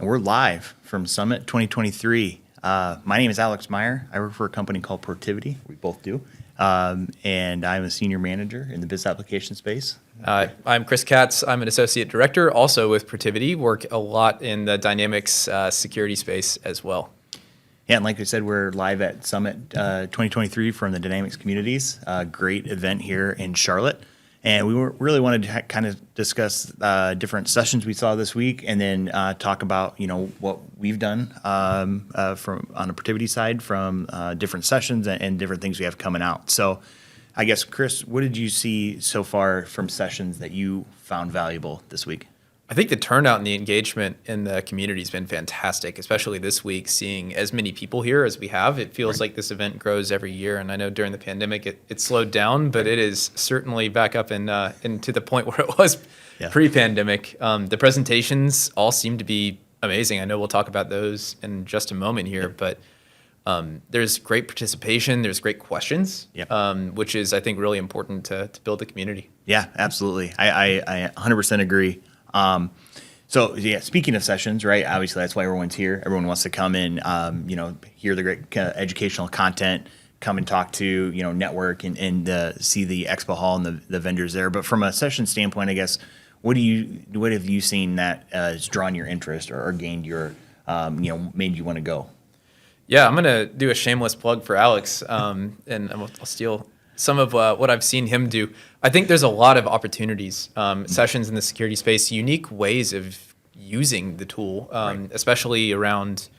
We're live from Summit 2023. My name is Alex Meyer. I work for a company called Protivit. We both do. And I'm a senior manager in the business application space. I'm Chris Katz. I'm an associate director, also with Protivit. Work a lot in the Dynamics security space as well. Yeah, and like I said, we're live at Summit 2023 from the Dynamics communities. Great event here in Charlotte. And we really wanted to kind of discuss different sessions we saw this week, and then talk about what we've done from on the Protivit side from different sessions and different things we have coming out. So, I guess Chris, what did you see so far from sessions that you found valuable this week? I think the turnout and the engagement in the community has been fantastic, especially this week, seeing as many people here as we have. It feels like this event grows every year, and I know during the pandemic it slowed down, but it is certainly back up and to the point where it was pre-pandemic. The presentations all seem to be amazing. I know we'll talk about those in just a moment here, but there's great participation, there's great questions, which is, I think, really important to build the community. Yeah, absolutely. I 100% agree. Speaking of sessions, right? Obviously, that's why everyone's here. Everyone wants to come in, hear the great educational content, come and talk to, network and see the expo hall and the vendors there. But from a session standpoint, I guess, what have you seen that has drawn your interest or gained your, made you want to go? Yeah, I'm going to do a shameless plug for Alex, and I'll steal some of what I've seen him do. I think there's a lot of opportunities, sessions in the security space, unique ways of using the tool, especially around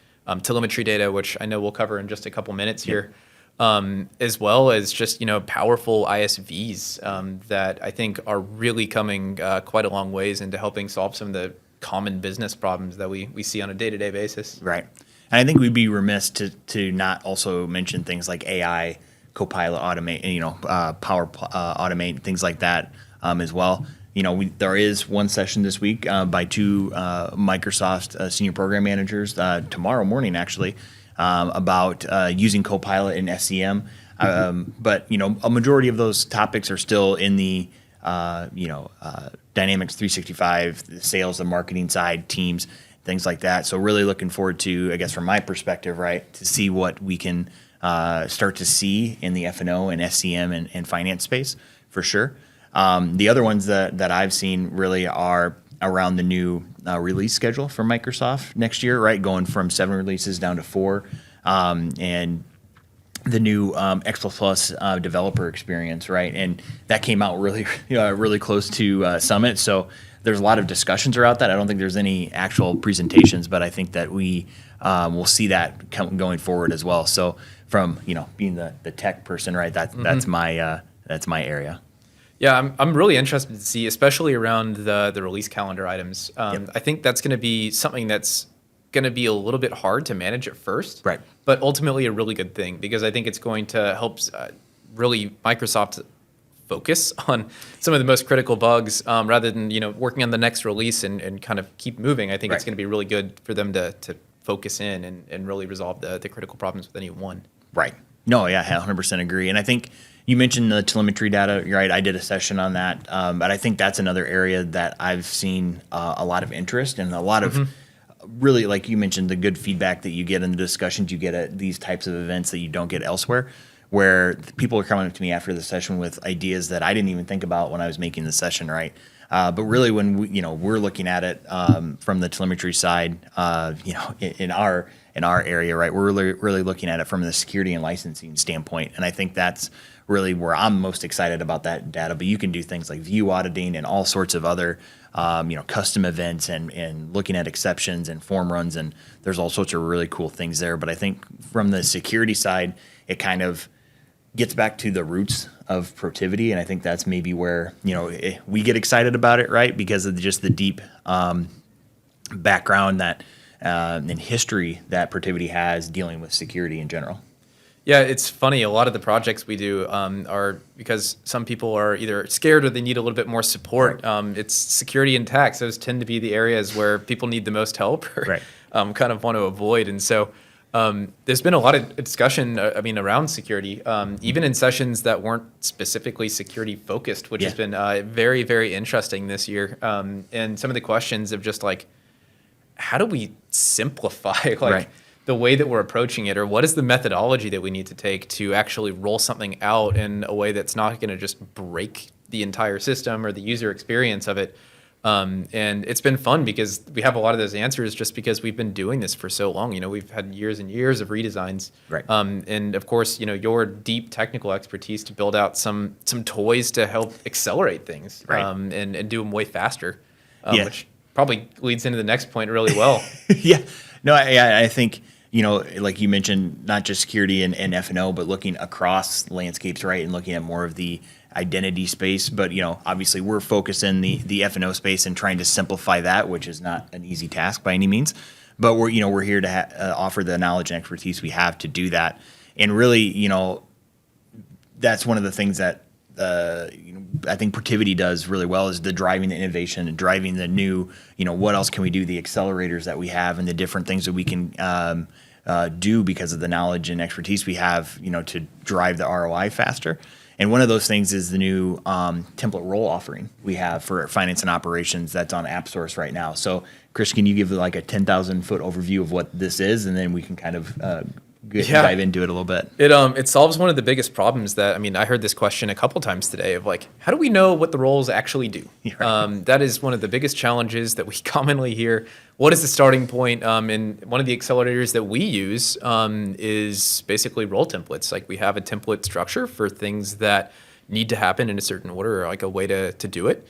telemetry data, which I know we'll cover in just a couple minutes here, as well as just powerful ISVs that I think are really coming quite a long ways into helping solve some of the common business problems that we see on a day-to-day basis. Right. And I think we'd be remiss to not also mention things like AI, Copilot automate, Power Automate, things like that as well. There is one session this week by two Microsoft senior program managers tomorrow morning, actually, about using Copilot in SCM. But a majority of those topics are still in the Dynamics 365, the sales and marketing side, teams, things like that. So really looking forward to, I guess, from my perspective, right, to see what we can start to see in the F&O and SCM and finance space for sure. The other ones that I've seen really are around the new release schedule for Microsoft next year, right? Going from 7 releases down to 4, and the new X++ developer experience, right? And that came out really close to Summit. So there's a lot of discussions around that. I don't think there's any actual presentations, but I think that we will see that going forward as well. So from being the tech person, right? That's my area. Yeah, I'm really interested to see, especially around the release calendar items. I think that's going to be something that's going to be a little bit hard to manage at first, right? But ultimately a really good thing, because I think it's going to help really Microsoft focus on some of the most critical bugs rather than working on the next release and kind of keep moving. I think it's going to be really good for them to focus in and really resolve the critical problems with any one. Right. No, yeah, I 100% agree. And I think you mentioned the telemetry data. You're right. I did a session on that. But I think that's another area that I've seen a lot of interest and a lot of really, like you mentioned, the good feedback that you get in the discussions you get at these types of events that you don't get elsewhere, where people are coming up to me after the session with ideas that I didn't even think about when I was making the session, right? But really, when we're looking at it from the telemetry side, in our area, right, we're really looking at it from the security and licensing standpoint, and I think that's really where I'm most excited about that data. But you can do things like view auditing and all sorts of other custom events and looking at exceptions and form runs, and there's all sorts of really cool things there. But I think from the security side, it kind of gets back to the roots of Protivit, and I think that's maybe where we get excited about it, right? Because of just the deep background that and history that Protivit has dealing with security in general. Yeah, it's funny. A lot of the projects we do are because some people are either scared or they need a little bit more support. Right. It's security and tax. Those tend to be the areas where people need the most help or kind of want to avoid. And so there's been a lot of discussion, around security, even in sessions that weren't specifically security focused, which has been very, very interesting this year. And some of the questions of just like, how do we simplify Right. the way that we're approaching it, or what is the methodology that we need to take to actually roll something out in a way that's not going to just break the entire system or the user experience of it. And it's been fun because we have a lot of those answers just because we've been doing this for so long. We've had years and years of redesigns. Right. And of course, your deep technical expertise to build out some toys to help accelerate things, Right. and do them way faster, Yeah. which probably leads into the next point really well. Yeah. No, I think, like you mentioned, not just security and F&O, but looking across landscapes, right, and looking at more of the identity space. But, obviously we're focused in the F&O space and trying to simplify that, which is not an easy task by any means. But we're here to offer the knowledge and expertise we have to do that. And really, that's one of the things that I think Protivit does really well, is the driving the innovation and driving the new, what else can we do, the accelerators that we have and the different things that we can do because of the knowledge and expertise we have, to drive the ROI faster. And one of those things is the new template role offering we have for finance and operations that's on AppSource right now. So, Chris, can you give like a 10,000-foot overview of what this is, and then we can kind of dive into it a little bit? It solves one of the biggest problems that, I heard this question a couple times today of like, how do we know what the roles actually do? Right. That is one of the biggest challenges that we commonly hear. What is the starting point? And one of the accelerators that we use is basically role templates. Like, we have a template structure for things that need to happen in a certain order, or like a way to do it.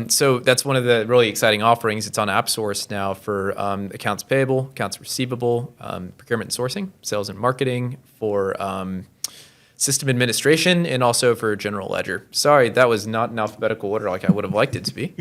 So that's one of the really exciting offerings. It's on AppSource now for accounts payable, accounts receivable, procurement and sourcing, sales and marketing, for system administration, and also for general ledger. Sorry, that was not in alphabetical order like I would have liked it to be.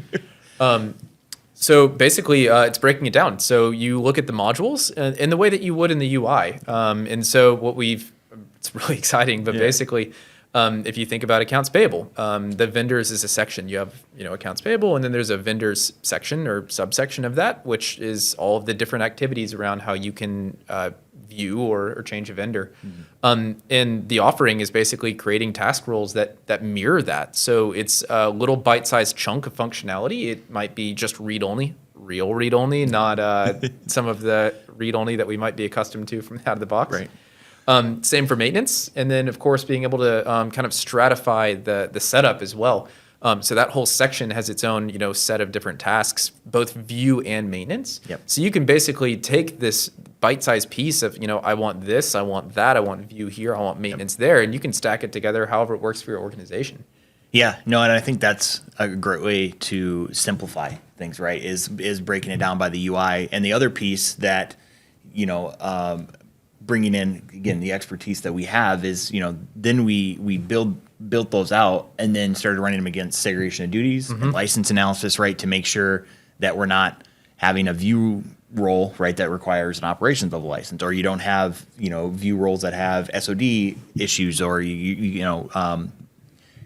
So basically, it's breaking it down. So you look at the modules in the way that you would in the UI. And so it's really exciting, but basically, if you think about accounts payable, the vendors is a section. You have, accounts payable, and then there's a vendors section or subsection of that, which is all of the different activities around how you can view or change a vendor. And the offering is basically creating task roles that mirror that. So it's a little bite-sized chunk of functionality. It might be just read-only, real read-only, not some of the read-only that we might be accustomed to from out of the box. Right. Same for maintenance, and then of course being able to kind of stratify the setup as well. So that whole section has its own set of different tasks, both view and maintenance. Yep. So you can basically take this bite-sized piece of I want this, I want that, I want view here, I want maintenance there, and you can stack it together however it works for your organization. Yeah, no, and I think that's a great way to simplify things, right? Is breaking it down by the UI, and the other piece that bringing in, again, the expertise that we have is, then we built those out and then started running them against segregation of duties and license analysis, right, to make sure that we're not having a view role, right, that requires an operations level license, or you don't have, view roles that have SOD issues, or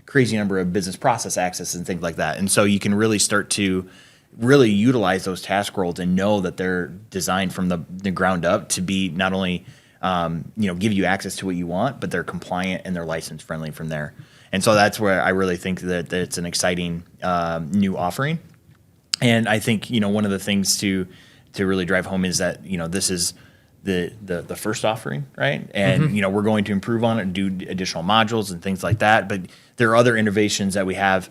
crazy number of business process access and things like that. And so you can really start to really utilize those task roles and know that they're designed from the ground up to be not only give you access to what you want, but they're compliant and they're license friendly from there. And so that's where I really think that it's an exciting new offering. And I think one of the things to really drive home is that this is the first offering, right? And we're going to improve on it and do additional modules and things like that. But there are other innovations that we have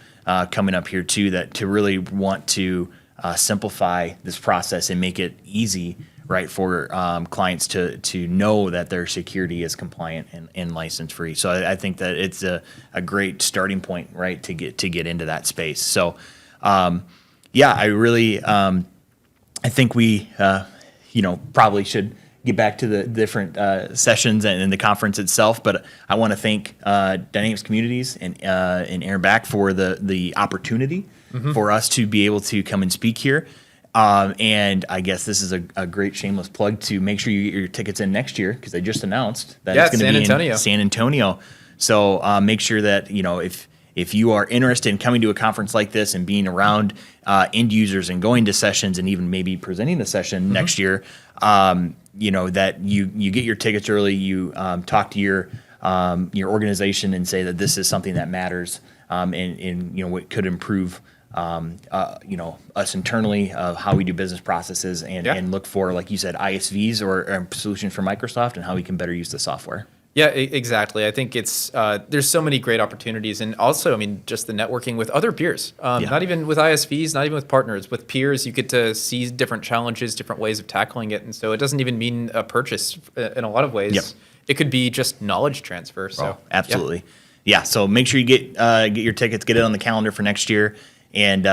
coming up here too, that to really want to simplify this process and make it easy, right, for clients to know that their security is compliant and license free. So I think that it's a great starting point, right, to get into that space. So I really I think we probably should get back to the different sessions and the conference itself. But I want to thank Dynamics Communities and Aaron Back for the opportunity for us to be able to come and speak here. And I guess this is a great shameless plug to make sure you get your tickets in next year, because they just announced that it's going to be in San Antonio. So make sure that if you are interested in coming to a conference like this and being around end users and going to sessions and even maybe presenting the session next year, that you get your tickets early, you talk to your organization and say that this is something that matters, and what could improve us internally of how we do business processes and look for, like you said, ISVs or solutions from Microsoft and how we can better use the software. Yeah, exactly. I think it's there's so many great opportunities, and also, I mean, just the networking with other peers. Not even with ISVs, not even with partners, with peers. You get to see different challenges, different ways of tackling it, and so it doesn't even mean a purchase in a lot of ways. Yep. It could be just knowledge transfer. So absolutely, yeah. So make sure you get your tickets, get it on the calendar for next year, and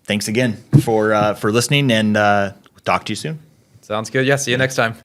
thanks again for listening, and talk to you soon. Sounds good. Yeah. See you next time.